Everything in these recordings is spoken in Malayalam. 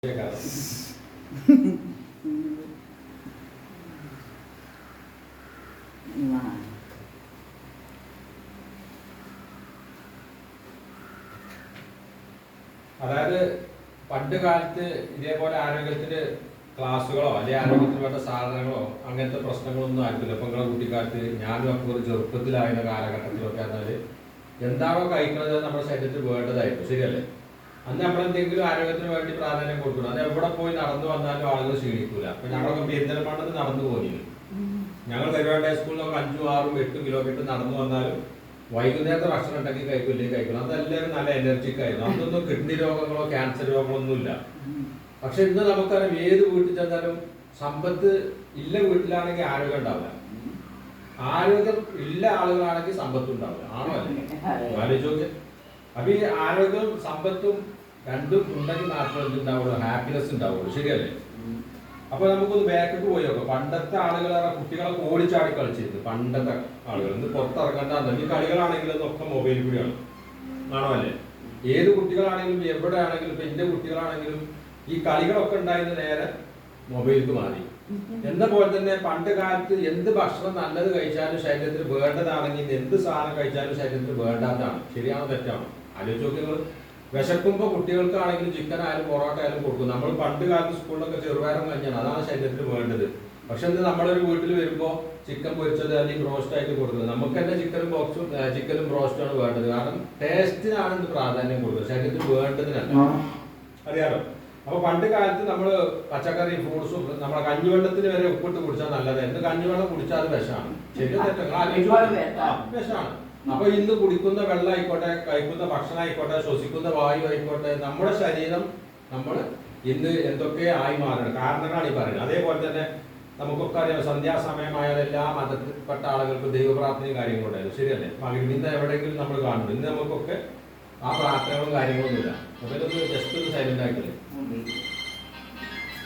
അതായത് പണ്ട് കാലത്ത് ഇതേപോലെ ആരോഗ്യത്തിന് ക്ലാസ്സുകളോ അല്ലെങ്കിൽ ആരോഗ്യത്തിന് വേണ്ട സാധനങ്ങളോ അങ്ങനത്തെ പ്രശ്നങ്ങളൊന്നും ആയിരുന്നില്ല. ഇപ്പൊ നിങ്ങളുടെ കുട്ടിക്കാലത്ത് ഞാനും ഒക്കെ ഒരു ചെറുപ്പത്തിലായിരുന്ന കാലഘട്ടത്തിലൊക്കെ എന്നാല് എന്താണോ കഴിക്കുന്നത് നമ്മുടെ ശരീരത്തിൽ വേണ്ടതായിരുന്നു. ശരിയല്ലേ? അന്ന് നമ്മളെന്തെങ്കിലും ആരോഗ്യത്തിന് വേണ്ടി പ്രാധാന്യം കൊടുക്കണം. അത് എവിടെ പോയി നടന്നു വന്നാലും ആളുകൾ ക്ഷീണിക്കൂല. അപ്പൊ ഞങ്ങളൊക്കെ പെരിന്തൽമണ്ണത്ത് നടന്നു പോയിരുന്നു. ഞങ്ങൾ പരിപാടി സ്കൂളിലൊക്കെ 5, 6, 8 കിലോമീറ്റർ നടന്നു വന്നാലും വൈകുന്നേരത്തെ ഭക്ഷണം ഉണ്ടെങ്കിൽ കഴിക്കില്ലെങ്കിൽ കഴിക്കണം. അതെല്ലാവരും നല്ല എനർജിക് ആയിരുന്നു. അതൊന്നും കിഡ്നി രോഗങ്ങളോ ക്യാൻസർ രോഗങ്ങളൊന്നും ഇല്ല. പക്ഷെ ഇന്ന് നമുക്കറിയാം, ഏത് വീട്ടിൽ ചെന്നാലും സമ്പത്ത് ഇല്ല വീട്ടിലാണെങ്കിൽ ആരോഗ്യം ഉണ്ടാവില്ല, ആരോഗ്യം ഇല്ല ആളുകളാണെങ്കിൽ സമ്പത്തും ഉണ്ടാവില്ല. ആണോ അല്ലേ? ആലോചിച്ചോക്കെ. അപ്പൊ ഈ ആരോഗ്യവും സമ്പത്തും രണ്ടും ഉണ്ടെങ്കിൽ മാത്രമേ എന്തുണ്ടാവുള്ളൂ, ഹാപ്പിനെസ് ഉണ്ടാവുള്ളൂ. ശരിയല്ലേ? അപ്പൊ നമുക്കൊന്ന് ബാക്കിട്ട് പോയി നോക്കാം. പണ്ടത്തെ ആളുകൾ കുട്ടികളൊക്കെ ഓടിച്ചാടി കളിച്ചിരുന്നു. പണ്ടത്തെ ആളുകൾ ഇന്ന് പുറത്തിറങ്ങേണ്ട ഈ കളികളാണെങ്കിലും ഇതൊക്കെ മൊബൈൽ കൂടിയാണ്. ആണോ അല്ലേ? ഏത് കുട്ടികളാണെങ്കിലും എവിടെ ആണെങ്കിലും, ഇപ്പൊ എന്റെ കുട്ടികളാണെങ്കിലും ഈ കളികളൊക്കെ ഉണ്ടായിരുന്ന നേരെ മൊബൈലിക്ക് മാറി. എന്ന പോലെ തന്നെ പണ്ട് കാലത്ത് എന്ത് ഭക്ഷണം നല്ലത് കഴിച്ചാലും ശരീരത്തിന് വേണ്ടതാണെങ്കിൽ എന്ത് സാധനം കഴിച്ചാലും ശരീരത്തിന് വേണ്ടാത്തതാണ്. ശരിയാണോ തെറ്റാണോ? ആലോചിച്ച് നോക്കിയാൽ വിശക്കുമ്പോൾ കുട്ടികൾക്കാണെങ്കിലും ചിക്കൻ ആയാലും പൊറോട്ട ആയാലും കൊടുക്കും. നമ്മൾ പണ്ട് കാലത്ത് സ്കൂളിലൊക്കെ ചെറുപയറും കഞ്ഞാണ്, അതാണ് ശരീരത്തിന് വേണ്ടത്. പക്ഷെ ഇന്ന് നമ്മളൊരു വീട്ടിൽ വരുമ്പോൾ ചിക്കൻ പൊരിച്ചത് അല്ലെങ്കിൽ ബ്രോസ്റ്റ് ആയിട്ട് കൊടുക്കുന്നത്. നമുക്ക് തന്നെ ചിക്കനും ബ്രോസ്റ്റുമാണ് വേണ്ടത്. കാരണം ടേസ്റ്റിനാണ് ഇന്ന് പ്രാധാന്യം കൊടുക്കുന്നത്, ശരീരത്തിന് വേണ്ടതിനല്ല. അറിയാലോ? അപ്പൊ പണ്ട് കാലത്ത് നമ്മള് പച്ചക്കറി ഫ്രൂട്ട്സും നമ്മളെ കഞ്ഞിവെള്ളത്തിന് വരെ ഉപ്പിട്ട് കുടിച്ചാൽ നല്ലതായിരുന്നു. കഞ്ഞിവെള്ളം കുടിച്ചാൽ അത് വിഷമാണ്. ശരിക്കും വിഷമാണ്. അപ്പൊ ഇന്ന് കുടിക്കുന്ന വെള്ളം ആയിക്കോട്ടെ, കഴിക്കുന്ന ഭക്ഷണം ആയിക്കോട്ടെ, ശ്വസിക്കുന്ന വായു ആയിക്കോട്ടെ, നമ്മുടെ ശരീരം നമ്മൾ ഇന്ന് എന്തൊക്കെ ആയി മാറണം. കാരണങ്ങളാണ് ഈ പറയുന്നത്. അതേപോലെ തന്നെ നമുക്കൊക്കെ അറിയാം, സന്ധ്യാസമയമായാൽ എല്ലാ മതത്തിൽപ്പെട്ട ആളുകൾക്ക് ദൈവപ്രാർത്ഥനയും കാര്യങ്ങളുണ്ടായിരുന്നു. ശരിയല്ലേ? ഇന്ന് എവിടെയെങ്കിലും നമ്മൾ കാണുന്നു. ഇന്ന് നമുക്കൊക്കെ ആ പ്രാർത്ഥനകളും കാര്യങ്ങളൊന്നുമില്ല. മൊബൈലൊന്ന് ജസ്റ്റ് ഒന്ന് സൈലന്റ് ആക്കില്ലേ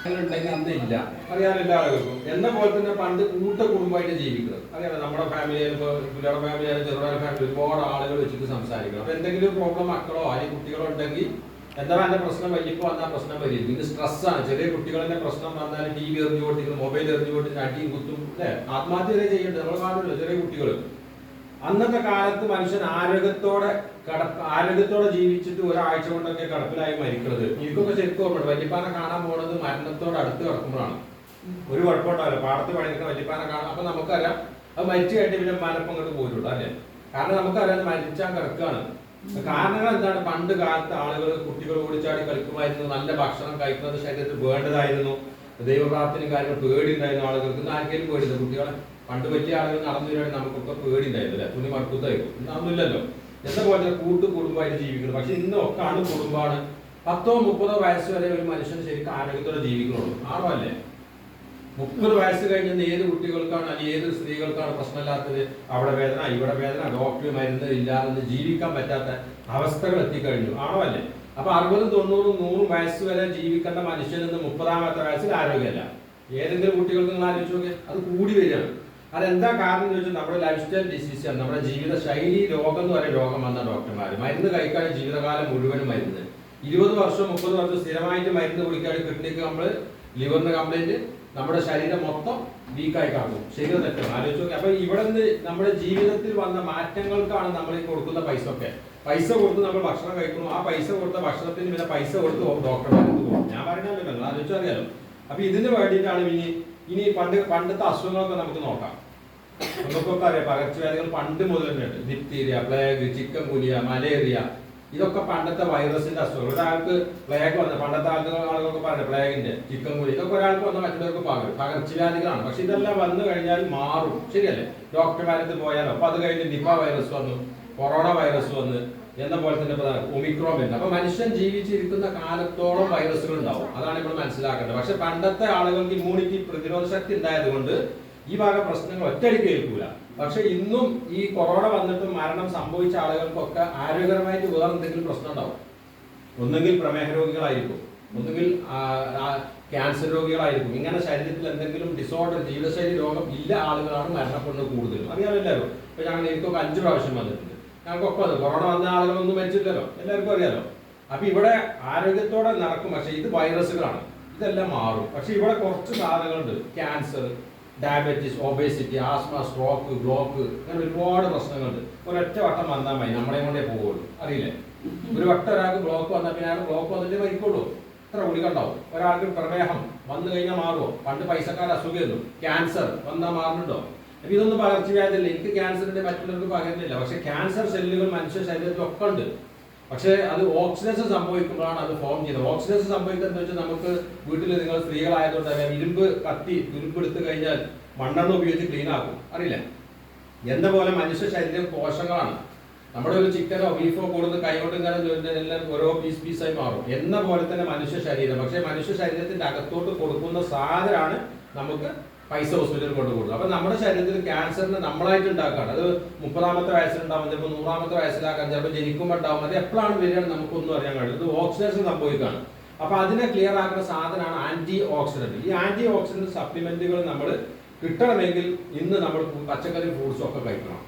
ഉണ്ടെങ്കിൽ അന്ന് ഇല്ല. അറിയാലോ എല്ലാ ആളുകൾക്കും. എന്ന പോലെ തന്നെ പണ്ട് കൂട്ട കുടുംബമായിട്ട് ജീവിക്കുന്നത്. അറിയാലോ? നമ്മുടെ ഫാമിലിയിൽ ഇപ്പോൾ പുലയുടെ ഫാമിലി ആയാലും ചെറുപയർ ഫാമിലി ഒരുപാട് ആളുകൾ വെച്ചിട്ട് സംസാരിക്കണം. അപ്പൊ എന്തെങ്കിലും പ്രോബ്ലം മക്കളോ അല്ലെങ്കിൽ കുട്ടികളോ ഉണ്ടെങ്കിൽ എന്താ എന്റെ പ്രശ്നം വലിയപ്പോ വന്നാൽ പ്രശ്നം വരില്ല. ഇത് സ്ട്രെസ്സാണ്. ചെറിയ കുട്ടികളുടെ പ്രശ്നം വന്നാൽ TV എറിഞ്ഞു കൊടുത്തിട്ട്, മൊബൈൽ എറിഞ്ഞു കൊടുത്തിട്ട് അടിയും കുത്തും, അല്ലെ? ആത്മഹത്യ വരെ ചെയ്യേണ്ടത് നമ്മൾ കാണുമല്ലോ ചെറിയ കുട്ടികൾ. അന്നത്തെ കാലത്ത് മനുഷ്യൻ ആരോഗ്യത്തോടെ ജീവിച്ചിട്ട് ഒരാഴ്ച കൊണ്ടൊക്കെ കിടപ്പിലായി മരിക്കുന്നത്. എനിക്കൊക്കെ ശരിക്കും ഓർമ്മയുണ്ട്. വല്യപ്പാനെ കാണാൻ പോകുന്നത് മരണത്തോട് അടുത്ത് കിടക്കുമ്പോഴാണ്. ഒരു കുഴപ്പമുണ്ടാവില്ല, പാടത്ത് പണിയെടുക്കുന്ന വല്യപ്പാനെ കാണാം. അപ്പൊ നമുക്കറിയാം അത് മരിച്ചു കഴിഞ്ഞിട്ട് പിന്നെ മനപ്പം അങ്ങോട്ട് പോരുള്ളൂ, അല്ലേ? കാരണം നമുക്കറിയാം മരിച്ചാൽ കിടക്കുകയാണ്. കാരണങ്ങൾ എന്താണ്? പണ്ട് കാലത്ത് ആളുകൾ കുട്ടികൾ ഓടിച്ചാടി കളിക്കുമായിരുന്നു, നല്ല ഭക്ഷണം കഴിക്കുന്നത് ശരീരത്തിൽ വേണ്ടതായിരുന്നു, ദൈവപ്രാർത്ഥനയും കാര്യങ്ങൾ പേടി ഉണ്ടായിരുന്നു ആളുകൾക്ക്. ഇന്ന് ആർക്കെങ്കിലും പേടിയില്ല. കുട്ടികളെ പണ്ട് വലിയ ആളുകൾ നടന്നു വരികയാണെങ്കിൽ നമുക്കൊക്കെ പേടി ഉണ്ടായിരുന്നു, അല്ലെ? തുണി മടുപ്പത്തായിരുന്നു. ഇന്നൊന്നുമില്ലല്ലോ. എന്ന പോലെ കൂട്ടു കുടുംബമായിട്ട് ജീവിക്കുന്നത്. പക്ഷെ ഇന്ന് ഒക്കെ ആണ് കുടുംബമാണ്. 10, 30 വയസ്സ് വരെ ഒരു മനുഷ്യന് ശരിക്കും ആരോഗ്യത്തോടെ ജീവിക്കണുള്ളൂ. ആണോ അല്ലേ? 30 വയസ്സ് കഴിഞ്ഞ ഏത് കുട്ടികൾക്കാണ് അല്ലെങ്കിൽ ഏത് സ്ത്രീകൾക്കാണ് പ്രശ്നമില്ലാത്തത്? അവിടെ വേദന, ഇവിടെ വേദന, ഡോക്ടർ മരുന്ന് ഇല്ലാതെ ജീവിക്കാൻ പറ്റാത്ത അവസ്ഥകൾ എത്തിക്കഴിഞ്ഞു. ആണോ അല്ലേ? അപ്പൊ 60, 90, 100 വയസ്സ് വരെ ജീവിക്കേണ്ട മനുഷ്യൻ ഇന്ന് 30ാമത്തെ വയസ്സിൽ ആരോഗ്യമല്ല. ഏതെങ്കിലും കുട്ടികൾക്ക് നിങ്ങൾ ആലോചിച്ച് നോക്കിയാൽ അത് കൂടി വരികയാണ്. അതെന്താ കാരണം എന്ന് ചോദിച്ചാൽ നമ്മുടെ ലൈഫ് സ്റ്റൈൽ ഡിസീസാണ്, നമ്മുടെ ജീവിത ശൈലി രോഗം എന്ന് പറയുന്ന രോഗം വന്ന ഡോക്ടർമാർ. മരുന്ന് കഴിക്കാൻ ജീവിതകാലം മുഴുവനും മരുന്ന്. 20 വർഷം 30 വർഷം സ്ഥിരമായിട്ട് മരുന്ന് കുടിക്കാൻ കിഡ്നിക്ക് ലിവറിന് കംപ്ലൈന്റ്, നമ്മുടെ ശരീരം മൊത്തം വീക്കായി കാണും. ശരിയോ തെറ്റോ? ആലോചിച്ച് നോക്കി. അപ്പൊ ഇവിടെ നിന്ന് നമ്മുടെ ജീവിതത്തിൽ വന്ന മാറ്റങ്ങൾക്കാണ് നമ്മൾ ഈ കൊടുക്കുന്ന പൈസ ഒക്കെ. പൈസ കൊടുത്ത് നമ്മൾ ഭക്ഷണം കഴിക്കുന്നു. ആ പൈസ കൊടുത്ത ഭക്ഷണത്തിന് പിന്നെ പൈസ കൊടുത്ത് ഡോക്ടർമാർക്ക് പോകും. ഞാൻ പറയുന്നല്ലോ, നിങ്ങൾ ആലോചിച്ചറിയാലോ. അപ്പൊ ഇതിന് വേണ്ടിയിട്ടാണ് ഇനി പണ്ടത്തെ അസുഖങ്ങളൊക്കെ നമുക്ക് നോക്കാം. നമുക്കൊക്കെ അറിയാം, പകർച്ചവ്യാധികൾ പണ്ട് മുതൽ തന്നെയുണ്ട്. ഡിപ്തീരിയ, പ്ലേഗ്, ചിക്കൻ ഗുനിയ, മലേറിയ, ഇതൊക്കെ പണ്ടത്തെ വൈറസിന്റെ അസുഖങ്ങൾ. ഒരാൾക്ക് പ്ലേഗ് വന്ന പണ്ടത്തെ ആളുകളൊക്കെ പറഞ്ഞു പ്ലേഗിന്റെ, ചിക്കൻ ഗുനിയ, ഇതൊക്കെ ഒരാൾക്ക് വന്ന മറ്റുള്ളവർക്ക് പകർച്ചവ്യാധികളാണ്. പക്ഷെ ഇതെല്ലാം വന്നു കഴിഞ്ഞാൽ മാറും. ശരിയല്ലേ? ഡോക്ടർമാരത്ത് പോയാലോ. അപ്പൊ അത് കഴിഞ്ഞ് നിപ വൈറസ് വന്നു, കൊറോണ വൈറസ് വന്ന്, എന്ന പോലെ തന്നെ ഒമിക്രോൺ വരുന്നത്. അപ്പൊ മനുഷ്യൻ ജീവിച്ചിരിക്കുന്ന കാലത്തോളം വൈറസുകൾ ഉണ്ടാവും. അതാണ് ഇപ്പോൾ മനസ്സിലാക്കേണ്ടത്. പക്ഷെ പണ്ടത്തെ ആളുകൾക്ക് ഇമ്മ്യൂണിറ്റി, പ്രതിരോധ ശക്തി ഉണ്ടായത് കൊണ്ട് ഈ ഭാഗ പ്രശ്നങ്ങൾ ഒറ്റയടിക്ക് കേൾക്കൂല. പക്ഷെ ഇന്നും ഈ കൊറോണ വന്നിട്ട് മരണം സംഭവിച്ച ആളുകൾക്കൊക്കെ ആരോഗ്യപരമായിട്ട് വേറെ എന്തെങ്കിലും പ്രശ്നം ഉണ്ടാവും. ഒന്നുകിൽ പ്രമേഹ രോഗികളായിരിക്കും, ഒന്നുകിൽ ക്യാൻസർ രോഗികളായിരിക്കും. ഇങ്ങനെ ശരീരത്തിൽ എന്തെങ്കിലും ഡിസോർഡർ, ജീവിതശൈലി രോഗം ഇല്ല ആളുകളാണ് മരണപ്പെടുന്നത് കൂടുതലും. അറിയാമല്ലോ എല്ലാവരും. ഇപ്പൊ എനിക്കൊക്കെ 5 പ്രാവശ്യം വന്നിട്ടുണ്ട്. ഞങ്ങൾക്കൊക്കെ കൊറോണ വന്ന ആളുകളൊന്നും മരിച്ചില്ലല്ലോ, എല്ലാവർക്കും അറിയാലോ. അപ്പൊ ഇവിടെ ആരോഗ്യത്തോടെ നടക്കും. പക്ഷെ ഇത് വൈറസുകളാണ്, ഇതെല്ലാം മാറും. പക്ഷെ ഇവിടെ കുറച്ച് സാധനങ്ങളുണ്ട്, cancer, diabetes, obesity, asthma, stroke, block, അങ്ങനെ ഒരുപാട് പ്രശ്നങ്ങളുണ്ട്. ഒരൊറ്റ വട്ടം വന്നാൽ മതി, നമ്മളെ കൊണ്ടേ പോകുള്ളൂ. അറിയില്ലേ, ഒരു വട്ടം ഒരാൾക്ക് ബ്ലോക്ക് വന്നാൽ പിന്നെ അയാൾ ബ്ലോക്ക് വന്നിട്ട് മരിക്കുള്ളൂ. എത്ര ഗുളിക ഉണ്ടാവും. ഒരാൾക്ക് പ്രമേഹം വന്നു കഴിഞ്ഞാൽ മാറുമോ? പണ്ട് പൈസക്കാർ അസുഖമായിരുന്നു. ക്യാൻസർ വന്നാൽ മാറുന്നുണ്ടോ? അപ്പൊ ഇതൊന്നും പകർച്ചവ്യാധിയല്ല. എനിക്ക് ക്യാൻസറിന്റെ മറ്റുള്ളവർക്ക് പകരുന്നില്ല. പക്ഷെ ക്യാൻസർ സെല്ലുകൾ മനുഷ്യ ശരീരത്തിലൊക്കെ ഉണ്ട്. പക്ഷെ അത് ഓക്സിഡേഷൻ സംഭവിക്കുമ്പോഴാണ് അത് ഫോം ചെയ്യുന്നത്. ഓക്സിഡേഷൻ സംഭവിക്കുന്നത് വെച്ചാൽ നമുക്ക് വീട്ടിൽ നിങ്ങൾ സ്ത്രീകളായതുകൊണ്ട് തന്നെ ഇരുമ്പ് കത്തി തുരുമ്പെടുത്ത് കഴിഞ്ഞാൽ മണ്ണെണ്ണ ഉപയോഗിച്ച് ക്ലീൻ ആക്കും. അറിയില്ല, എന്ന പോലെ മനുഷ്യ ശരീരം കോശങ്ങളാണ്. നമ്മുടെ ഒരു ചിക്കനോ ബീഫോ കൊടുത്ത് കൈകൊണ്ട് ഇങ്ങനെ എല്ലാം ഓരോ പീസായി മാറും. എന്ന പോലെ തന്നെ മനുഷ്യ ശരീരം. പക്ഷെ മനുഷ്യ ശരീരത്തിന്റെ അകത്തോട്ട് കൊടുക്കുന്ന സാധനമാണ് നമുക്ക് പൈസ ഹോസ്പിറ്റലിൽ കൊണ്ട് കൊടുക്കും. അപ്പൊ നമ്മുടെ ശരീരത്തിൽ ക്യാൻസറിന് നമ്മളായിട്ട് ഉണ്ടാക്കുകയാണ്. അത് 30ാമത്തെ വയസ്സിലുണ്ടാവും, ചിലപ്പോൾ 100ാമത്തെ വയസ്സിലാക്കാം, ചിലപ്പോൾ ജനിക്കുമ്പോൾ ഉണ്ടാവും. അത് എപ്പോഴാണ് വരികയാണ് നമുക്കൊന്നും അറിയാൻ കഴിയും. ഇത് ഓക്സിഡേഷൻ സംഭവിക്കുകയാണ്. അപ്പൊ അതിനെ ക്ലിയർ ആക്കുന്ന സാധനമാണ് ആന്റി ഓക്സിഡന്റ്. ഈ ആന്റി ഓക്സിഡന്റ് സപ്ലിമെന്റുകൾ നമ്മൾ കിട്ടണമെങ്കിൽ ഇന്ന് നമ്മൾ പച്ചക്കറി ഫ്രൂട്ട്സും ഒക്കെ കഴിക്കണം.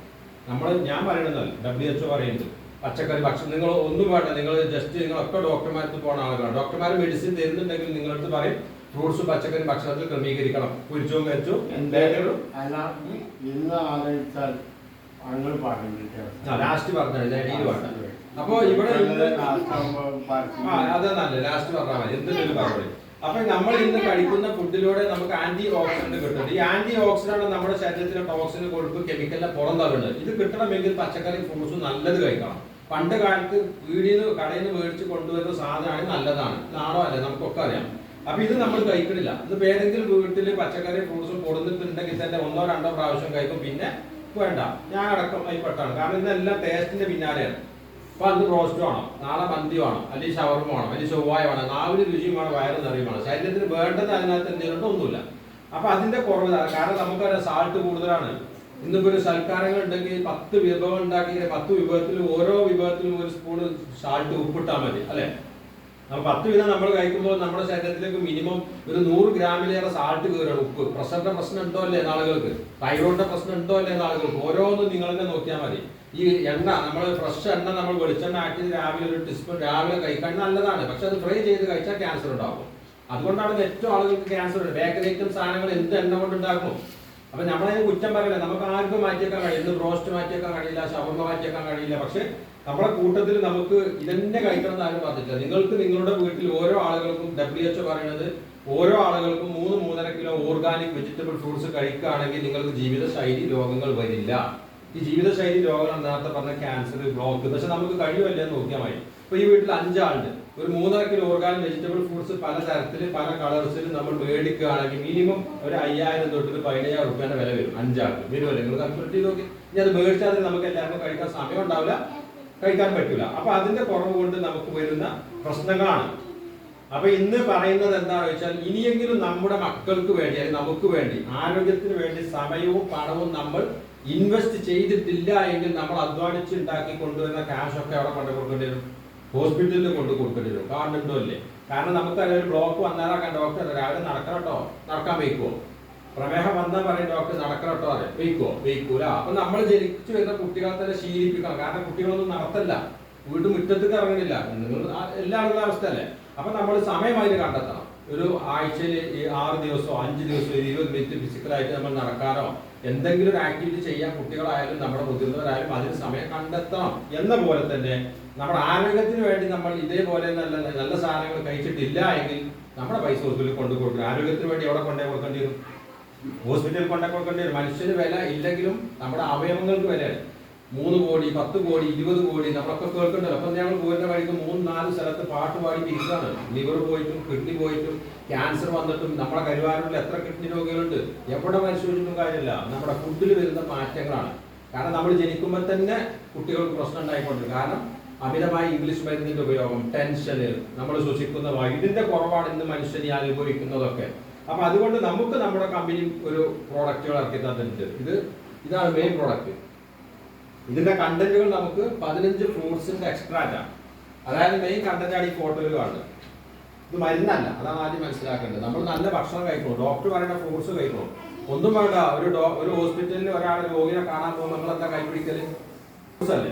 ഞാൻ പറയണമെന്നല്ല, WHO പറയുന്നത് പച്ചക്കറി ഭക്ഷണം നിങ്ങൾ ഒന്നും വേണ്ട. നിങ്ങൾ ജസ്റ്റ് നിങ്ങളൊക്കെ ഡോക്ടർമാർക്ക് പോകുന്ന ആളുകളാണ്. ഡോക്ടർമാർ മെഡിസിൻ തരുന്നുണ്ടെങ്കിൽ നിങ്ങളടുത്ത് പറയും ഫ്രൂട്ട്സ് പച്ചക്കറി ഭക്ഷണത്തിൽ ക്രമീകരിക്കണം. കുരിച്ചോ കഴിച്ചു ലാസ്റ്റ് പറഞ്ഞത്. അപ്പൊ ഇവിടെ അതെ നല്ല ലാസ്റ്റ് പറഞ്ഞാൽ മതി, എന്തെങ്കിലും പറഞ്ഞു. അപ്പൊ നമ്മൾ ഇന്ന് കഴിക്കുന്ന ഫുഡിലൂടെ നമുക്ക് ആന്റി ഓക്സിഡന്റ് കിട്ടുന്നുണ്ട്. ഈ ആന്റി ഓക്സിഡന്റ് നമ്മുടെ ശരീരത്തിലെ ടോക്സിന് കൊഴുപ്പ് കെമിക്കലിനെ പുറന്തള്ളുന്നത്. ഇത് കിട്ടണമെങ്കിൽ പച്ചക്കറി ഫ്രൂട്ട്സ് നല്ലത് കഴിക്കണം. പണ്ട് കാലത്ത് കടയിൽ നിന്ന് മേടിച്ച് കൊണ്ടുവരുന്ന സാധനമാണ് നല്ലതാണ്. നാടോ അല്ലേ, നമുക്കൊക്കെ അറിയാം. അപ്പൊ ഇത് നമ്മൾ കഴിക്കണില്ല. ഇത് ഏതെങ്കിലും വീട്ടിൽ പച്ചക്കറി ഫ്രൂട്ട്സും കൊടുത്തിട്ടുണ്ടെങ്കിൽ തന്നെ 1 or 2 പ്രാവശ്യം കഴിക്കും. പിന്നെ വേണ്ട, ഞാൻ അടക്കം പെട്ടാണ്. കാരണം ഇതെല്ലാം ടേസ്റ്റിന്റെ പിന്നാലെയാണ്. അപ്പൊ അന്ന് റോസ്റ്റ് വേണം, നാളെ മന്തി വേണം, അല്ലെങ്കിൽ ഷവർമ വേണം, അല്ലെങ്കിൽ ചൊവ്വായ വേണം, നാവിന് രുചിയും വേണം, വയറ് നിറയുമാണ്. ശരീരത്തിന് വേണ്ടത് അതിനകത്ത് എന്തെങ്കിലും ഒന്നുമില്ല. അപ്പൊ അതിന്റെ കുറവ്, കാരണം നമുക്കറിയാം സാൾട്ട് കൂടുതലാണ്. ഇന്നിപ്പോ ഒരു സൽക്കാരങ്ങൾ ഉണ്ടെങ്കിൽ 10 വിഭവം ഉണ്ടാക്കി 10 വിഭവത്തിൽ ഓരോ വിഭവത്തിലും 1 സ്പൂൺ സാൾട്ട് ഉപ്പിട്ടാൽ മതി, അല്ലെ? അപ്പൊ 10 വിധം നമ്മൾ കഴിക്കുമ്പോൾ നമ്മുടെ ശരീരത്തിലേക്ക് മിനിമം ഒരു 100 ഗ്രാമിലേറെ സാൾട്ട് കയറണം. ഉപ്പ് പ്രഷറിന്റെ പ്രശ്നം ഉണ്ടോ അല്ലേ ആളുകൾക്ക്, തൈറോയിഡിന്റെ പ്രശ്നം ഉണ്ടോ അല്ലേ ആളുകൾക്ക്, ഓരോന്നും നിങ്ങൾ തന്നെ നോക്കിയാൽ മതി. ഈ എണ്ണ, നമ്മൾ ഫ്രഷ് എണ്ണ നമ്മൾ വെളിച്ചെണ്ണ ആക്കി രാവിലെ ഒരു ടീസ്പൂൺ രാവിലെ കഴിക്കാൻ നല്ലതാണ്. പക്ഷെ അത് ഫ്രൈ ചെയ്ത് കഴിച്ചാൽ ക്യാൻസർ ഉണ്ടാകും. അതുകൊണ്ടാണ് ഏറ്റവും ആളുകൾക്ക് ക്യാൻസർ ഉണ്ട്. ബേക്കറി ഐറ്റം സാധനങ്ങൾ എന്ത് എണ്ണ കൊണ്ട് ഉണ്ടാക്കും. അപ്പൊ നമ്മളതിന് കുറ്റം പറയില്ല. നമുക്ക് ആർക്കും മാറ്റിയേക്കാൻ കഴിയില്ല. ബ്രോസ്റ്റ് മാറ്റിയേക്കാൻ കഴിയില്ല, ഷവർമ മാറ്റിയേക്കാൻ കഴിയില്ല. പക്ഷെ നമ്മുടെ കൂട്ടത്തിൽ നമുക്ക് ഇതന്നെ കഴിക്കണം എന്ന് ആരും പറഞ്ഞിട്ടില്ല. നിങ്ങൾക്ക് നിങ്ങളുടെ വീട്ടിൽ ഓരോ ആളുകൾക്കും WHO പറയുന്നത് ഓരോ ആളുകൾക്കും 3-3.5 കിലോ ഓർഗാനിക് വെജിറ്റബിൾ ഫ്രൂട്ട്സ് കഴിക്കുകയാണെങ്കിൽ നിങ്ങൾക്ക് ജീവിതശൈലി രോഗങ്ങൾ വരില്ല. ഈ ജീവിതശൈലി രോഗങ്ങൾ നേരത്തെ പറഞ്ഞ ക്യാൻസർ, ബ്ലോക്ക്, പക്ഷെ നമുക്ക് കഴിയുമല്ലേ എന്ന് നോക്കിയാൽ മതി. ഇപ്പൊ ഈ വീട്ടിൽ 5 ആളുണ്ട്. ഒരു 3.5 കിലോ ഓർഗാനിക് വെജിറ്റബിൾ ഫ്രൂട്ട്സ് പല തരത്തിൽ പല കളേഴ്സിൽ നമ്മൾ മേടിക്കുകയാണെങ്കിൽ മിനിമം ഒരു 5000 തൊട്ട് 15,000 രൂപയുടെ വില വരും. 5 ആൾക്ക് വരുമല്ലേ? നിങ്ങൾ കാൽക്കുലേറ്റ് ചെയ്ത് നോക്കി. ഇനി അത് മേടിച്ചാൽ നമുക്ക് എല്ലാവർക്കും കഴിക്കാൻ സമയം ഉണ്ടാവില്ല, കഴിക്കാൻ പറ്റില്ല. അപ്പൊ അതിന്റെ കുറവ് കൊണ്ട് നമുക്ക് വരുന്ന പ്രശ്നങ്ങളാണ്. അപ്പൊ ഇന്ന് പറയുന്നത് എന്താണെന്ന് വെച്ചാൽ, ഇനിയെങ്കിലും നമ്മുടെ മക്കൾക്ക് വേണ്ടി അല്ലെങ്കിൽ നമുക്ക് വേണ്ടി ആരോഗ്യത്തിന് വേണ്ടി സമയവും പണവും നമ്മൾ ഇൻവെസ്റ്റ് ചെയ്തിട്ടില്ല എങ്കിൽ നമ്മൾ അധ്വാനിച്ച് ഉണ്ടാക്കി കൊണ്ടുവരുന്ന ക്യാഷ് ഒക്കെ അവിടെ കൊണ്ടു കൊടുക്കേണ്ടി വരും, ഹോസ്പിറ്റലിൽ കൊണ്ട് കൊടുക്കേണ്ടി വരും. കാണുന്നുണ്ടോ അല്ലേ? കാരണം നമുക്കറിയാം ഒരു ബ്ലോക്ക് വന്നാലാക്കാൻ ഡോക്ടർ രാവിലെ നടക്കണം കേട്ടോ, നടക്കാൻ വയ്ക്കുവോ? പ്രമേഹം വന്നാൽ പറയും ഡോക്ടർ നടക്കണം കേട്ടോ, അതെ വയ്ക്കൂല. അപ്പൊ നമ്മൾ ജനിച്ചു വരുന്ന കുട്ടികളെ തന്നെ ശീലിപ്പിക്കണം. കാരണം കുട്ടികളൊന്നും നടത്തല്ല, വീട് മുറ്റത്തേക്ക് ഇറങ്ങണില്ല. നിങ്ങൾ എല്ലാ ആളുകളുടെ അവസ്ഥ അല്ലേ? അപ്പൊ നമ്മൾ സമയമായിട്ട് കണ്ടെത്തണം. ഒരു ആഴ്ചയിൽ 6 ദിവസമോ 5 ദിവസമോ 20 മിനിറ്റ് ഫിസിക്കലായിട്ട് നമ്മൾ നടക്കാനോ എന്തെങ്കിലും ഒരു ആക്ടിവിറ്റി ചെയ്യാൻ കുട്ടികളായാലും നമ്മുടെ മുതിർന്നവരായാലും അതിന് സമയം കണ്ടെത്തണം. എന്ന പോലെ തന്നെ നമ്മുടെ ആരോഗ്യത്തിന് വേണ്ടി നമ്മൾ ഇതേപോലെ നല്ല സാധനങ്ങൾ കഴിച്ചിട്ടില്ല എങ്കിൽ നമ്മുടെ പൈസ ഹോസ്പിറ്റലിൽ കൊണ്ടു കൊടുക്കണം. ആരോഗ്യത്തിന് വേണ്ടി എവിടെ കൊണ്ടേ കൊടുക്കേണ്ടി വരും? ഹോസ്പിറ്റലിൽ കൊണ്ടേ കൊടുക്കേണ്ടി വരും. മനുഷ്യന് വില ഇല്ലെങ്കിലും നമ്മുടെ അവയവങ്ങൾക്ക് വിലയാണ്. 3 കോടി 10 കോടി 20 കോടി നമ്മളൊക്കെ കേൾക്കണ്ടല്ലോ. അപ്പൊ ഞങ്ങൾ പോയിരുന്ന വഴിക്ക് 3-4 സ്ഥലത്ത് പാട്ട് പാടി ഇരിക്കുകയാണ്. ലിവർ പോയിട്ടും കിഡ്നി പോയിട്ടും ക്യാൻസർ വന്നിട്ടും നമ്മുടെ കരുവാരൂരിൽ എത്ര കിഡ്നി രോഗികളുണ്ട്. എവിടെ പരിശോധിച്ചിട്ടും കാര്യമില്ല. നമ്മുടെ ഫുഡിൽ വരുന്ന മാറ്റങ്ങളാണ്. കാരണം നമ്മൾ ജനിക്കുമ്പോൾ തന്നെ കുട്ടികൾക്ക് പ്രശ്നം ഉണ്ടായിക്കൊണ്ടിരിക്കും. കാരണം അമിതമായ ഇംഗ്ലീഷ് മരുന്നിന്റെ ഉപയോഗം, ടെൻഷന്, നമ്മൾ ശ്വസിക്കുന്ന ഇതിന്റെ കുറവാണ് ഇന്ന് മനുഷ്യനെ അനുഭവിക്കുന്നതൊക്കെ. അപ്പൊ അതുകൊണ്ട് നമുക്ക് നമ്മുടെ കമ്പനി ഒരു പ്രോഡക്റ്റുകൾ ഇറക്കി തന്നിട്ടുണ്ട്. ഇതാണ് മെയിൻ പ്രോഡക്റ്റ്. ഇതിന്റെ കണ്ടന്റുകൾ നമുക്ക് 15 ഫ്രൂട്ട്സിന്റെ എക്സ്ട്രാക്റ്റാണ്. അതായത് മെയിൻ കണ്ടന്റാണ് ഈ ഫോട്ടോയിൽ കാണുന്നത്. ഇത് മരുന്നല്ല, അതാണ് ആദ്യം മനസ്സിലാക്കേണ്ടത്. നമ്മൾ നല്ല ഭക്ഷണം കഴിക്കണം, ഡോക്ടർ പറയുന്ന ഫ്രൂട്ട്സ് കഴിക്കണം. ഒന്നും വേണ്ട. ഒരു ഹോസ്പിറ്റലിൽ ഒരാൾ രോഗിയെ കാണാൻ പോകുമ്പോൾ നമ്മൾ എന്താ കൈപിടിക്കല്? ഫ്രൂട്ട്സ് അല്ലേ?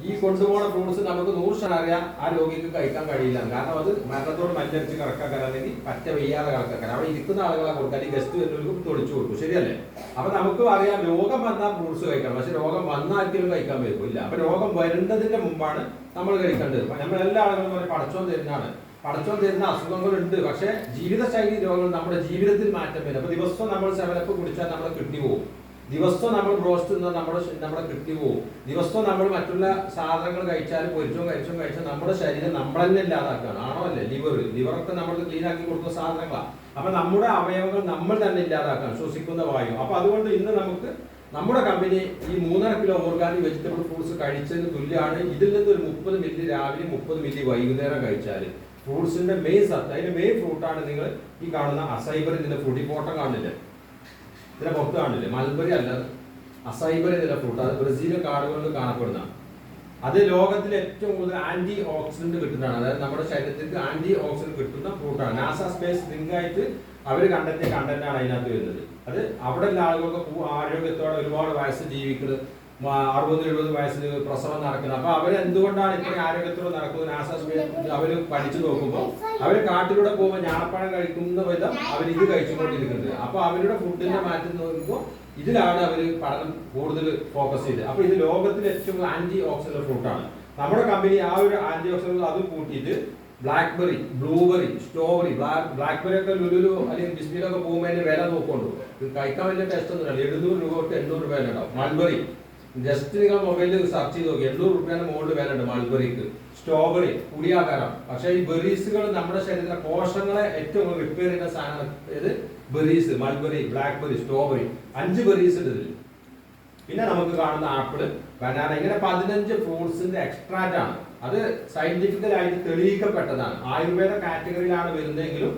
ഈ കൊണ്ടുപോകുന്ന ഫ്രൂട്ട്സ് നമുക്ക് 100% അറിയാം ആ രോഗിക്ക് കഴിക്കാൻ കഴിയില്ല. കാരണം അത് മരണത്തോട് മല്ലടിച്ച് കറക്കാക്കാൻ, അല്ലെങ്കിൽ പറ്റ വയ്യാതെ കറക്കാക്കാൻ അവിടെ ഇരിക്കുന്ന ആളുകളെ കൊടുക്കാൻ, അല്ലെങ്കിൽ ഗസ്റ്റ് വരുന്നവർക്ക് തൊളിച്ചു കൊടുക്കും. ശരിയല്ലേ? അപ്പൊ നമുക്ക് അറിയാം രോഗം വന്നാൽ ഫ്രൂട്ട്സ് കഴിക്കണം. പക്ഷെ രോഗം വന്നാർക്കും കഴിക്കാൻ പറ്റില്ല. അപ്പൊ രോഗം വരുന്നതിന്റെ മുമ്പാണ് നമ്മൾ കഴിക്കേണ്ടത്. നമ്മൾ എല്ലാ ആളുകളും പറയും പടച്ചോൻ തരുന്നതാണ്, പടച്ചോൻ തരുന്ന അസുഖങ്ങളുണ്ട്. പക്ഷെ ജീവിതശൈലി രോഗങ്ങൾ നമ്മുടെ ജീവിതത്തിൽ മാറ്റം വരും. അപ്പൊ ദിവസവും നമ്മൾ 7up കുടിച്ചാൽ നമ്മുടെ കിഡ്നി പോകും. ദിവസവും നമ്മൾ ബ്രോസ്റ്റ് തിന്നാൽ നമ്മുടെ കിഡ്നി പോകും. ദിവസവും നമ്മൾ മറ്റുള്ള സാധനങ്ങൾ കഴിച്ചാലും കഴിച്ചാൽ നമ്മുടെ ശരീരം നമ്മൾ തന്നെ ഇല്ലാതാക്കുകയാണ്. ആണോ അല്ലേ? ലിവറൊക്കെ നമ്മൾ ക്ലീൻ ആക്കി കൊടുക്കുന്ന സാധനങ്ങളാണ്. അപ്പൊ നമ്മുടെ അവയവങ്ങൾ നമ്മൾ തന്നെ ഇല്ലാതാക്കുകയാണ്, ശ്വസിക്കുന്ന വായു. അപ്പൊ അതുകൊണ്ട് ഇന്ന് നമുക്ക് നമ്മുടെ കമ്പനി ഈ 3.5 കിലോ ഓർഗാനിക് വെജിറ്റബിൾ ഫ്രൂട്ട്സ് കഴിച്ചതിന് തുല്യമാണ്. ഇതിൽ നിന്ന് ഒരു 30 മില്ലി രാവിലെ 30 മില്ലി വൈകുന്നേരം കഴിച്ചാൽ ഫ്രൂട്ട്സിന്റെ മെയിൻ സത്ത്, അതിന്റെ മെയിൻ ഫ്രൂട്ടാണ് നിങ്ങൾ ഈ കാണുന്ന അസൈബർ. ഇതിന്റെ ഫ്രൂട്ടി പോട്ടം കാണില്ലേ, ഇതിന്റെ പുറത്ത് കാണില്ലേ, മൽബറി അല്ല, അസൈബറി ഇതിന്റെ ഫ്രൂട്ട്. അത് ബ്രസീലിയൻ കാടുകളിൽ കാണപ്പെടുന്ന, അത് ലോകത്തിലെ ഏറ്റവും കൂടുതൽ ആന്റി ഓക്സിഡന്റ് കിട്ടുന്നതാണ്. അതായത് നമ്മുടെ ശരീരത്തിലേക്ക് ആന്റി ഓക്സിഡന്റ് കിട്ടുന്ന ഫ്രൂട്ടാണ്. നാസ സ്പേസ് ലിങ്ക് ആയിട്ട് അവർ കണ്ടെത്തിയ കണ്ടന്റാണ് അതിനകത്ത് വരുന്നത്. അത് അവിടെ ഉള്ള ആളുകൾക്ക് ആരോഗ്യത്തോടെ ഒരുപാട് വയസ്സ് ജീവിക്കുന്നത്, 60-70 വയസ്സിന് പ്രസവം നടക്കുന്നത്. അപ്പൊ അവരെന്തുകൊണ്ടാണ് ഇത്രയും ആരോഗ്യത്തോടെ നടക്കുന്നത്? നാസ സ്പേസ് അവർ പഠിച്ചു നോക്കുമ്പോൾ അവർ കാട്ടിലൂടെ പോകുമ്പോൾ ഞാറപ്പഴം കഴിക്കുന്ന വിധം അവർ ഇത് കഴിച്ചുകൊണ്ടിരിക്കുന്നത്. അപ്പൊ അവരുടെ ഫുഡിന്റെ മാറ്റം നോക്കുമ്പോൾ ഇതിലാണ് അവർ പഠനം കൂടുതൽ ഫോക്കസ് ചെയ്ത്. അപ്പൊ ഇത് ലോകത്തിലെ ഏറ്റവും ആന്റി ഓക്സിഡന്റ് ഫ്രൂട്ടാണ്. നമ്മുടെ കമ്പനി ആ ഒരു ആന്റി ഓക്സിഡന്റ് അതും കൂട്ടിയിട്ട് ബ്ലാക്ക്ബെറി, ബ്ലൂബെറി, സ്ട്രോബെറി, ബ്ലാക്ക്ബെറി ഒക്കെ ലുലുലു അല്ലെങ്കിൽ ബിസ്മിലൊക്കെ പോകുമ്പോൾ അതിന്റെ വില നോക്കൊണ്ടു. ഇത് കഴിക്കാൻ വലിയ ടേസ്റ്റ് ഒന്നുമില്ല. 700 രൂപ തൊട്ട് 800 രൂപ ഉണ്ടാവും. മൾബറി ജസ്റ്റ് നിങ്ങൾ മൊബൈലിൽ സെർച്ച് ചെയ്ത് നോക്കി, 800 രൂപയുടെ മുകളിൽ വില ഉണ്ട് മൾബറിക്ക്. സ്ട്രോബെറി കുടിയാകാരം. പക്ഷേ ഈ ബെറീസുകൾ നമ്മുടെ ശരീരത്തിലെ കോശങ്ങളെ ഏറ്റവും റിപ്പയർ ചെയ്യുന്ന സാധനം ഇത് berries. Mulberry, blackberry, strawberry, 5 berries ഉണ്ട് ഇതിൽ. പിന്നെ നമുക്ക് കാണുന്ന ആപ്പിള്, ബനാന, ഇങ്ങനെ 15 ഫ്രൂട്ട്സിന്റെ എക്സ്ട്രാക്റ്റ് ആണ്. അത് സയന്റിഫിക്കലായിട്ട് തെളിയിക്കപ്പെട്ടതാണ്. ആയുർവേദ കാറ്റഗറിയിലാണ് വരുന്നതെങ്കിലും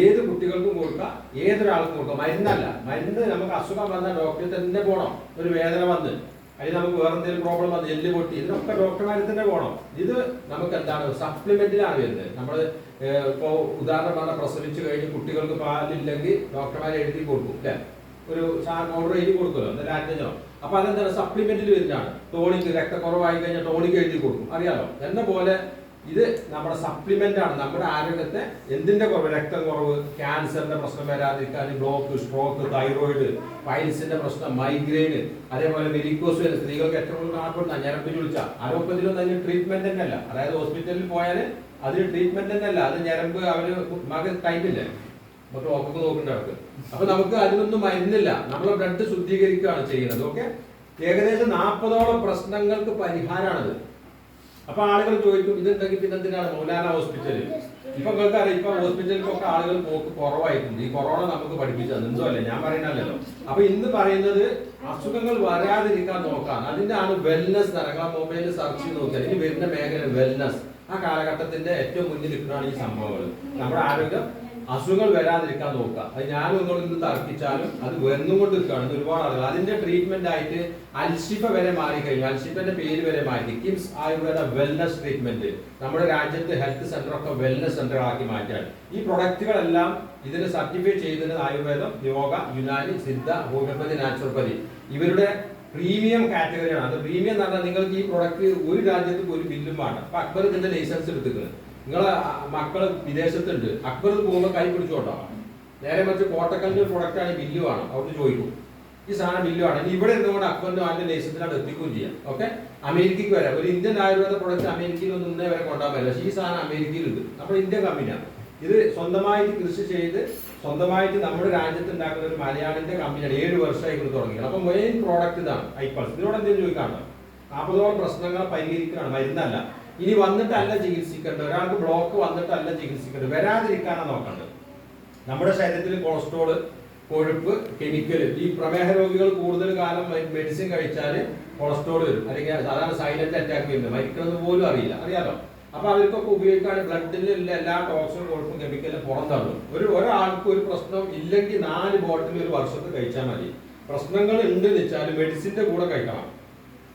ഏത് കുട്ടികൾക്കും കൊടുക്കാം, ഏതൊരാൾക്കും കൊടുക്കാം. മരുന്നല്ല. മരുന്ന് നമുക്ക് അസുഖം വന്നാൽ ഡോക്ടറെ തന്നെ പോകണം. ഒരു വേദന വന്ന്, അതിന് നമുക്ക് വേറെ എന്തെങ്കിലും പ്രോബ്ലം വന്ന്, എല്ല് പൊട്ടി, ഇതിനൊക്കെ ഡോക്ടർമാരെ തന്നെ പോകണം. ഇത് നമുക്ക് എന്താണ് സപ്ലിമെന്റിലാണ് വരുന്നത്. നമ്മൾ ഇപ്പോൾ ഉദാഹരണം പറഞ്ഞാൽ പ്രസവിച്ചു കഴിഞ്ഞ് കുട്ടികൾക്ക് പാലില്ലെങ്കിൽ ഡോക്ടർമാരെ എഴുതി കൊടുക്കും അല്ലെ, ഒരു ഓർഡർ എഴുതി കൊടുക്കുമല്ലോ, ലാറ്റിനോ. അപ്പൊ അതെന്താണ് സപ്ലിമെന്റിൽ വരുന്നതാണ്. ടോണിക്ക് രക്തക്കുറവായി കഴിഞ്ഞാൽ ടോണിക്ക് എഴുതി കൊടുക്കും, അറിയാലോ. എന്ന പോലെ ഇത് നമ്മുടെ സപ്ലിമെന്റ് ആണ്. നമ്മുടെ ആരോഗ്യത്തെ എന്തിന്റെ കുറവ്, രക്തം കുറവ്, ക്യാൻസറിന്റെ പ്രശ്നം വരാതിരിക്കാൻ, ബ്ലോക്ക്, സ്ട്രോക്ക്, തൈറോയിഡ്, പൈൽസിന്റെ പ്രശ്നം, മൈഗ്രെയിന്, അതേപോലെ വെരിക്കോസ് വരെ സ്ത്രീകൾക്ക് ഏറ്റവും കൂടുതൽ കാണപ്പെടുന്ന ഞരമ്പ് ചുളിച്ച. അലോപ്പതിയിലൊന്നും അതിന് ട്രീറ്റ്മെന്റ് തന്നെ അല്ല. അതായത് ഹോസ്പിറ്റലിൽ പോയാൽ അതിന് ട്രീറ്റ്മെന്റ് തന്നെ അല്ല. അത് ഞരമ്പ് അവര് മകൻ ടൈമില്ലേ, അപ്പൊ ഡോക്ടർക്ക് നോക്കേണ്ട അവർക്ക്. അപ്പൊ നമുക്ക് അതിനൊന്നും മരുന്നില്ല. നമ്മളെ ബ്ലഡ് ശുദ്ധീകരിക്കുകയാണ് ചെയ്യുന്നത്. ഓക്കെ, ഏകദേശം 40ഓളം പ്രശ്നങ്ങൾക്ക് പരിഹാരമാണിത്. അപ്പൊ ആളുകൾ ചോദിക്കും ഇതുണ്ടെങ്കിൽ പിന്നെ എന്തിനാണ് മൗലാന ഹോസ്പിറ്റലിൽ? ഇപ്പൊ നിങ്ങൾക്കറിയാം, ഇപ്പൊ ഹോസ്പിറ്റലിലൊക്കെ ആളുകൾ പോക്ക് കുറവായിട്ടുണ്ട്. ഈ കൊറോണ നമുക്ക് പഠിപ്പിച്ചത് എന്തോ അല്ലേ, ഞാൻ പറയുന്നല്ലോ. അപ്പൊ ഇന്ന് പറയുന്നത് അസുഖങ്ങൾ വരാതിരിക്കാൻ നോക്കാൻ, അതിന്റെ ആണ് വെൽനസ്. നിങ്ങളെ മൊബൈലിൽ സെർച്ച് ചെയ്ത് നോക്കിയാൽ ഇനി വരുന്ന മേഖല വെൽനസ്. ആ കാലഘട്ടത്തിന്റെ ഏറ്റവും മുന്നിൽ നിൽക്കുന്നതാണ് ഈ സംഭവങ്ങൾ. നമ്മുടെ ആരോഗ്യം അസുഖങ്ങൾ വരാതിരിക്കാൻ നോക്കുക. അത് ഞാനും നിങ്ങൾ ഇന്ന് തർക്കിച്ചാലും അത് വന്നുകൊണ്ട് നിൽക്കുകയാണ് ഒരുപാട് ആളുകൾ. അതിന്റെ ട്രീറ്റ്മെന്റ് ആയിട്ട് അൽഷിഫ വരെ മാറിക്കഴിഞ്ഞു. അൽഷിഫന്റെ പേര് വരെ മാറ്റി. KIMS Ayurveda wellness treatment. നമ്മുടെ രാജ്യത്ത് ഹെൽത്ത് സെന്റർ ഒക്കെ വെൽനസ് സെന്ററുകളാക്കി മാറ്റാണ്. ഈ പ്രൊഡക്റ്റുകളെല്ലാം ഇതിന് സർട്ടിഫൈ ചെയ്തത് ആയുർവേദം, യോഗ, യുനാനി, സിദ്ധ, ഹോമിയോപ്പതി, നാച്ചുറോപ്പതി ഇവരുടെ പ്രീമിയം കാറ്റഗറിയാണ്. അത് പ്രീമിയം എന്ന് പറഞ്ഞാൽ നിങ്ങൾക്ക് ഈ പ്രൊഡക്റ്റ് ഒരു രാജ്യത്ത് ഒരു ബില്ലും വേണ്ട. അപ്പൊ അക്ബർ ഇതിന്റെ ലൈസൻസ് എടുത്തിട്ടുണ്ട്. നിങ്ങളെ മക്കള് വിദേശത്തുണ്ട്, അക്ബർ പോകുമ്പോൾ കൈ പിടിച്ചോട്ടോ. നേരെ മറിച്ച് കോട്ടക്കലിന്റെ പ്രൊഡക്റ്റ് ആണ്, ബില്ല് വേണം. അവിടെ ചോദിക്കും ഈ സാധനം ബില്ല് വേണം. ഇനി ഇവിടെ ഇരുന്നുകൊണ്ട് അക്ബറിന്റെ അതിന്റെ ലൈസൻസിനാണ് എത്തിക്കുകയും ചെയ്യാം. ഓക്കെ, അമേരിക്കക്ക് വരാം. ഒരു ഇന്ത്യൻ ആയുർവേദ പ്രൊഡക്റ്റ് അമേരിക്കയിൽ ഒന്നും ഇന്നേ വരെ കൊണ്ടുപോകാൻ പറ്റില്ല. പക്ഷേ ഈ സാധനം അമേരിക്കയിലുണ്ട്. നമ്മുടെ ഇന്ത്യൻ കമ്പനിയാണ്. ഇത് സ്വന്തമായിട്ട് കൃഷി ചെയ്ത് സ്വന്തമായിട്ട് നമ്മുടെ രാജ്യത്ത് ഉണ്ടാക്കുന്ന ഒരു മലയാളിന്റെ കമ്പനിയാണ്. 7 വർഷമായി ഇത് തുടങ്ങിയത്. അപ്പൊ മെയിൻ പ്രോഡക്റ്റ് ഇതാണ് ഐപ്പൾസ്. ഇതിനോട് എന്തെങ്കിലും ചോദിക്കാണ്ടോ? 40ഓളം പ്രശ്നങ്ങൾ പരിഹരിക്കുകയാണ്, മരുന്നല്ല. ഇനി വന്നിട്ടല്ല ചികിത്സിക്കേണ്ടത്. ഒരാൾക്ക് ബ്ലോക്ക് വന്നിട്ടല്ല ചികിത്സിക്കേണ്ടത്, വരാതിരിക്കാനാണ് നോക്കേണ്ടത്. നമ്മുടെ ശരീരത്തിൽ കൊളസ്ട്രോള്, കൊഴുപ്പ്, കെമിക്കൽ, ഈ പ്രമേഹ രോഗികൾ കൂടുതൽ കാലം മെഡിസിൻ കഴിച്ചാൽ കൊളസ്ട്രോൾ വരും, അല്ലെങ്കിൽ സാധാരണ സൈലന്റ് അറ്റാക്ക് വരുന്നത്, മരിക്കണമെന്ന് പോലും അറിയാലോ. അപ്പൊ അവർക്കൊക്കെ ഉപയോഗിക്കുകയാണ് ബ്ലഡിലുള്ള എല്ലാ ടോക്സിനും, കൊഴുപ്പും, കെമിക്കലും പുറന്തള്ളും. ഒരാൾക്ക് ഒരു പ്രശ്നം ഇല്ലെങ്കിൽ 4 ബോട്ടിൽ ഒരു വർഷത്ത് കഴിച്ചാൽ മതി. പ്രശ്നങ്ങൾ ഉണ്ട് വെച്ചാൽ മെഡിസിന്റെ കൂടെ കഴിക്കണം.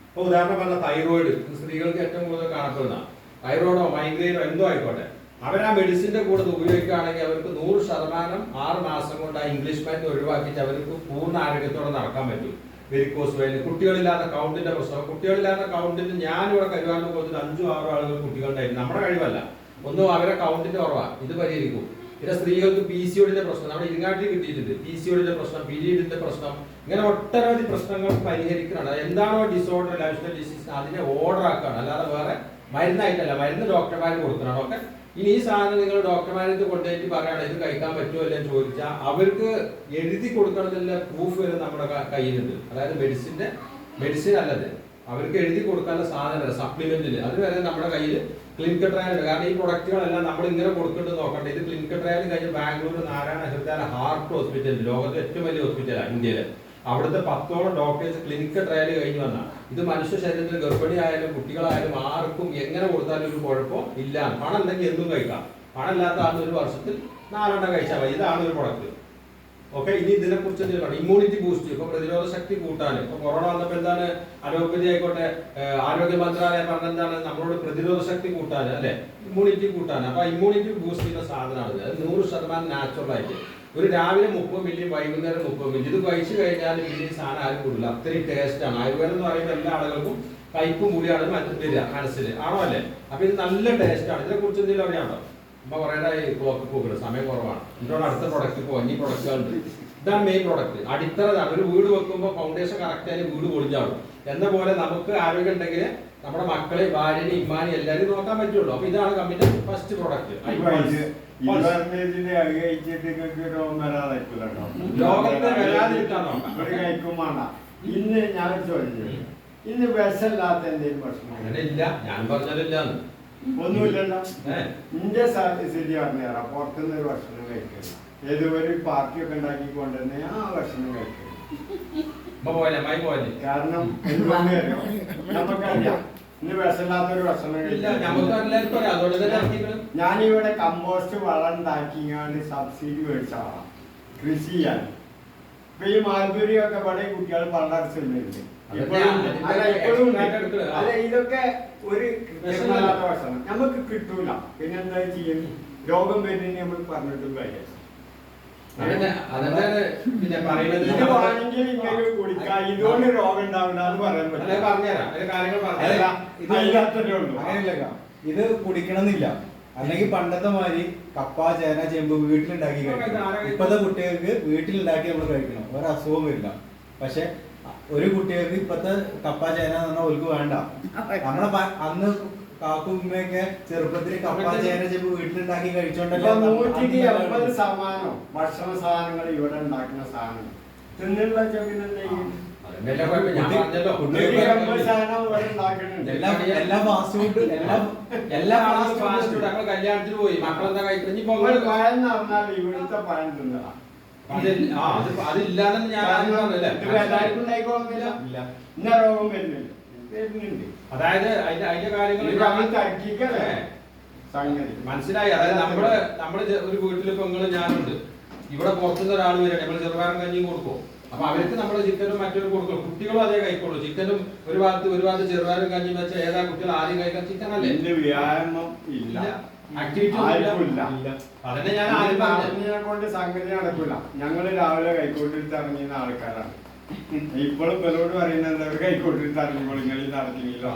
ഇപ്പൊ ഉദാഹരണം പറഞ്ഞ തൈറോയിഡ് സ്ത്രീകൾക്ക് ഏറ്റവും കൂടുതൽ കാണപ്പെടുന്ന തൈറോയിഡോ മൈഗ്രെയിനോ എന്തോ ആയിക്കോട്ടെ, അവർ ആ മെഡിസിന്റെ കൂടെ ഉപയോഗിക്കുകയാണെങ്കിൽ അവർക്ക് 100% 6 മാസം കൊണ്ട് ആ ഇംഗ്ലീഷ് മരുന്ന് ഒഴിവാക്കിയിട്ട് അവർക്ക് പൂർണ്ണ ആരോഗ്യത്തോടെ നടക്കാൻ പറ്റും. വെരിക്കോസ് വെയിൻ, കുട്ടികളില്ലാത്ത കൗണ്ടിന്റെ പ്രശ്നം. കുട്ടികളില്ലാത്ത കൗണ്ടിന് ഞാനിവിടെ കരുവാൻ പോകുന്നത് 5-6 ആളുകൾ കുട്ടികളുണ്ടായിരുന്നു. നമ്മുടെ കഴിവല്ല, ഒന്നും അവരെ കൗണ്ടിന്റെ കുറവാ. ഇത് പരിഹരിക്കും. പിന്നെ സ്ത്രീകൾക്ക് PCOD പ്രശ്നം നമ്മുടെ ഇരിങ്ങാട്ടിൽ കിട്ടിയിട്ടുണ്ട്. PCOD പ്രശ്നം, പീരീഡിന്റെ പ്രശ്നം, ഇങ്ങനെ ഒട്ടനവധി പ്രശ്നങ്ങൾ പരിഹരിക്കണം. എന്താണോ ഡിസോർഡർ, ലൈഫ് സ്റ്റൈൽ ഡിസീസ്, അതിനെ ഓർഡർ ആക്കുകയാണ്, അല്ലാതെ വേറെ മരുന്നായിട്ടല്ല. മരുന്ന് ഡോക്ടർമാർ കൊടുക്കണം. ഓക്കെ, ഇനി ഈ സാധനം നിങ്ങൾ ഡോക്ടർമാരെ കൊണ്ടുപോയിട്ട് പറയുകയാണ് ഇത് കഴിക്കാൻ പറ്റുമോ അല്ലെന്ന് ചോദിച്ചാൽ അവർക്ക് എഴുതി കൊടുക്കണതിന്റെ പ്രൂഫ് വരെ നമ്മുടെ കയ്യിലുണ്ട്. അതായത് മെഡിസിൻ അല്ലത്, അവർക്ക് എഴുതി കൊടുക്കാനുള്ള സാധനം സപ്ലിമെന്റിൽ അത് വരെ നമ്മുടെ കയ്യിൽ ക്ലിനിക്കൽ ട്രയൽ ഉണ്ട്. കാരണം ഈ പ്രൊഡക്റ്റുകളെല്ലാം നമ്മൾ ഇങ്ങനെ കൊടുക്കേണ്ടത് നോക്കട്ടെ. ഇത് ക്ലിനിക്കൽ ട്രയൽ കഴിഞ്ഞ് ബാംഗ്ലൂർ നാരായണ ഹൃദയ ഹാർട്ട് ഹോസ്പിറ്റൽ, ലോകത്തെ ഏറ്റവും വലിയ ഹോസ്പിറ്റലാണ് ഇന്ത്യയിലെ. അവിടുത്തെ 10ഓളം ഡോക്ടേഴ്സ് ക്ലിനിക്കൽ ട്രയൽ കഴിഞ്ഞ് വന്ന ഇത് മനുഷ്യ ശരീരത്തിൽ ഗർഭിണിയായാലും കുട്ടികളായാലും ആർക്കും എങ്ങനെ കൊടുത്താലും ഒരു കുഴപ്പം ഇല്ല. പണം ഉണ്ടെങ്കിൽ എന്തും കഴിക്കാം. പണം ഇല്ലാത്ത ആൾ ഒരു വർഷത്തിൽ 4 കഴിച്ചാൽ മതി. ഇതാണ് ഒരു പ്രൊഡക്റ്റ്. ഓക്കെ, ഇനി ഇതിനെ കുറിച്ച് ഇമ്മ്യൂണിറ്റി ബൂസ്റ്റ്, ഇപ്പൊ പ്രതിരോധ ശക്തി കൂട്ടാൻ. ഇപ്പൊ കൊറോണ വന്നപ്പോ എന്താണ് അലോപ്പതി ആയിക്കോട്ടെ, ആരോഗ്യ മന്ത്രാലയം പറഞ്ഞ എന്താണ് നമ്മളോട് പ്രതിരോധ ശക്തി കൂട്ടാൻ, അല്ലെ, ഇമ്മ്യൂണിറ്റി കൂട്ടാൻ. അപ്പൊ ഇമ്മ്യൂണിറ്റി ബൂസ്റ്റ് ചെയ്യുന്ന സാധനമാണ് അത്. 100% നാച്ചുറൽ ആയിട്ട് ഒരു രാവിലെ 30 മില്ലി, വൈകുന്നേരം 30 മില്ലി. ഇത് കഴിച്ചു കഴിഞ്ഞാൽ വലിയ സാധനം ആരും കൂടില്ല. അത്രയും ടേസ്റ്റ് ആണ്. ആയുർവേദം എന്ന് പറയുമ്പോൾ എല്ലാ ആളുകൾക്കും കയ്പും കൂടിയാണ് വരിക മനസ്സിൽ, ആണോ അല്ലേ? അപ്പൊ ഇത് നല്ല ടേസ്റ്റ് ആണ്. ഇതിനെ കുറിച്ച് എന്തെങ്കിലും അറിയാമോ? അപ്പൊ പറയേണ്ട ക്ലോക്ക് പോകുന്നത് സമയം കുറവാണ്. ഇതിനോട് അടുത്ത പ്രൊഡക്റ്റ് പോകും. ഈ പ്രൊഡക്റ്റുകളുണ്ട്. ഇതാണ് മെയിൻ പ്രൊഡക്റ്റ്. അടിത്തറതാണ്. ഒരു വീട് വെക്കുമ്പോൾ ഫൗണ്ടേഷൻ കറക്റ്റ് ആയാലും വീട് പൊളിഞ്ഞാവും. എന്ന പോലെ നമുക്ക് ആരോഗ്യം ഉണ്ടെങ്കിൽ നമ്മുടെ മക്കളെ, ഭാര്യനെ, ഇമ്മാനെ എല്ലാവരും നോക്കാൻ പറ്റുള്ളൂ. അപ്പൊ ഇതാണ് കമ്പനിയുടെ ഫസ്റ്റ് പ്രൊഡക്റ്റ്. ലോകത്തെ വരാതിരിക്കാൻ നോക്കാം. ഇന്ന് ഞാൻ ചോദിച്ചു, ഇന്ന് വിഷമില്ലാത്ത എന്തെങ്കിലും ഭക്ഷണം അങ്ങനെ ഇല്ല. ഞാൻ പറഞ്ഞതില്ലാന്ന് ഒന്നുമില്ലല്ലോ. ഇന്ത്യ സ്ഥിതി പറഞ്ഞാ പുറത്തുനിന്ന് ഒരു ഭക്ഷണം കഴിക്കണം. ഏതൊരു പാർട്ടിയൊക്കെ ഉണ്ടാക്കി കൊണ്ടുവന്ന് ആ ഭക്ഷണം കഴിക്കണം. കാരണം നമുക്കറിയാം ഇന്ന് വിഷമില്ലാത്തൊരു ഭക്ഷണം കഴിക്കാം. ഞാനിവിടെ കമ്പോസ്റ്റ് വളം ഉണ്ടാക്കിങ്ങാണ്ട് സബ്സിഡി മേടിച്ച ആളാണ് കൃഷി ചെയ്യാൻ. ഇപ്പൊ ഈ മാൽപുരിയൊക്കെ ഇവിടെ കുട്ടികൾ പണ്ടടിച്ചിട്ടുണ്ട്. അല്ല, ഇതൊക്കെ ഒരു ഭക്ഷണം നമുക്ക് കിട്ടൂല. പിന്നെ എന്താ ചെയ്യും? രോഗം വരുന്നതിന് നമ്മൾ പറഞ്ഞിട്ടും കാര്യം. ഇതുകൊണ്ട് രോഗം ഉണ്ടാവില്ല എന്ന് പറയാൻ പറ്റില്ല. ഇത് കുടിക്കണമെന്നില്ല. അല്ലെങ്കിൽ പണ്ടത്തെ മാതിരി കപ്പ, ചേന, ചേമ്പ് വീട്ടിലുണ്ടാക്കി കഴിക്കണം. ഇപ്പത്തെ കുട്ടികൾക്ക് വീട്ടിലുണ്ടാക്കി നമ്മൾ കഴിക്കണം, ഒരു അസുഖം വരില്ല. പക്ഷെ ഒരു കുട്ടികൾക്ക് ഇപ്പത്തെ കപ്പ, ചേന എന്ന് പറഞ്ഞാൽ അവർക്ക് വേണ്ട. നമ്മളെ അന്ന് കാക്കുമ്മയൊക്കെ ചെറുപ്പത്തിൽ കപ്പ, ചേന, ചേമ്പ് വീട്ടിലുണ്ടാക്കി കഴിച്ചോണ്ടല്ലോ. 180% ഭക്ഷണ സാധനങ്ങൾ ഇവിടെ ഉണ്ടാക്കുന്ന സാധനം തിന്നുള്ള എല്ലാ ഫാസ്റ്റ് ഫുഡ്, കല്യാണത്തിന് പോയി മക്കളെന്താ കഴിക്കുന്നത്? പഴം എന്ന് പറഞ്ഞാൽ ഇവിടുത്തെ പഴം തിന്നതാ. അതില്ലാതെ ഞാൻ എല്ലാവർക്കും ഉണ്ടായിക്കോളുന്നില്ല. ഇന്ന രോഗം വരുന്നുണ്ട്. അതായത് അതിന്റെ കാര്യങ്ങൾ മനസ്സിലായി. അതായത് നമ്മള് ഒരു വീട്ടിൽ പെങ്ങളും ഞാനുണ്ട്. ഇവിടെ പുറത്തുനിന്ന് ഒരാൾ വരിക, നമ്മൾ ചെറുപയറും കഞ്ഞിയും കൊടുക്കും. അപ്പൊ അവർക്ക് നമ്മൾ ചിക്കനും മറ്റൊരു കൊടുക്കും. കുട്ടികളും അതേ കഴിക്കുള്ളൂ. ചിക്കനും ഒരു ഭാഗത്ത് ചെറുപയറും കഞ്ഞിയും വെച്ചാൽ ഏതാ കുട്ടികൾ ആദ്യം കഴിക്കാൻ? ചിക്കൻ അല്ലേ. വ്യായാമം ഇല്ല, ആക്ടിവിറ്റി അതന്നെ ഞാൻ ആദ്യം പറഞ്ഞതിനെ കൊണ്ട് സംഗതി നടക്കൂല. ഞങ്ങള് രാവിലെ കൈക്കോട്ടിട്ട് ഇറങ്ങിയ ആൾക്കാരാണ്. ഇപ്പോഴും ഇവരോട് പറയുന്നത് കൈക്കോട്ടിട്ട് ഇറങ്ങിക്കോളൂ, നിങ്ങൾ നടത്തിയില്ലോ.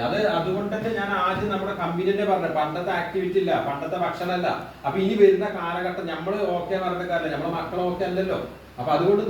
അത് അതുകൊണ്ട് തന്നെ ഞാൻ ആദ്യം നമ്മുടെ കമ്പനിന്റെ പറഞ്ഞത് പണ്ടത്തെ ആക്ടിവിറ്റി ഇല്ല, പണ്ടത്തെ ഭക്ഷണമല്ല. അപ്പൊ ഇനി വരുന്ന കാലഘട്ടം നമ്മള് ഓക്കെ പറഞ്ഞ കാലം, നമ്മളെ മക്കളെ ഓക്കെ അല്ലല്ലോ. അപ്പൊ അതുകൊണ്ട്